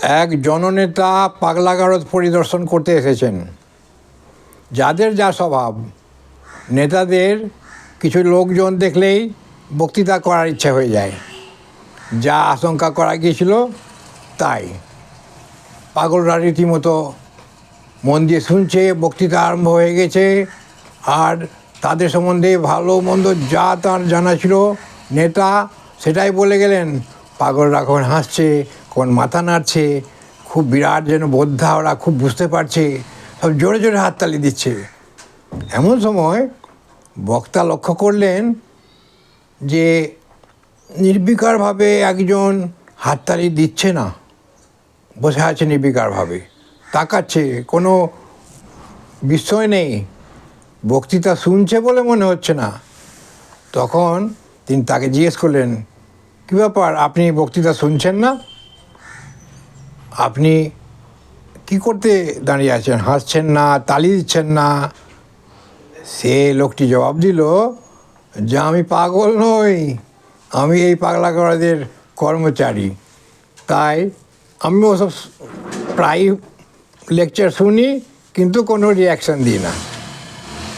এক জননেতা পাগলাগারদ পরিদর্শন করতে এসেছেন। যাদের যা স্বভাব, নেতাদের কিছু লোকজন দেখলেই বক্তৃতা করার ইচ্ছা হয়ে যায়। যা আশঙ্কা করা গিয়েছিল তাই। পাগলরা রীতিমতো মন দিয়ে শুনছে, বক্তৃতা আরম্ভ হয়ে গেছে। আর তাদের সম্বন্ধে ভালো মন্দ যা তার জানা ছিল, নেতা সেটাই বলে গেলেন। পাগলরা কখন হাসছে, কখন মাথা নাড়ছে, খুব বিরাট যেন বোদ্ধা, ওরা খুব বুঝতে পারছে, সব জোরে জোরে হাততালি দিচ্ছে। এমন সময় বক্তা লক্ষ্য করলেন যে নির্বিকারভাবে একজন হাততালি দিচ্ছে না, বসে আছে নির্বিকারভাবে, তাকাচ্ছে, কোনো বিস্ময় নেই, বক্তৃতা শুনছে বলে মনে হচ্ছে না। তখন তিনি তাকে জিজ্ঞেস করলেন, কী ব্যাপার, আপনি বক্তৃতা শুনছেন না? আপনি কি করতে দাঁড়িয়ে আছেন, হাসছেন না, তালি দিচ্ছেন না? সে লোকটি জবাব দিল যে আমি পাগল নই, আমি এই পাগলাগারদের কর্মচারী, তাই আমি ওসব প্রায় লেকচার শুনি কিন্তু কোনো রিয়াকশান দিই না।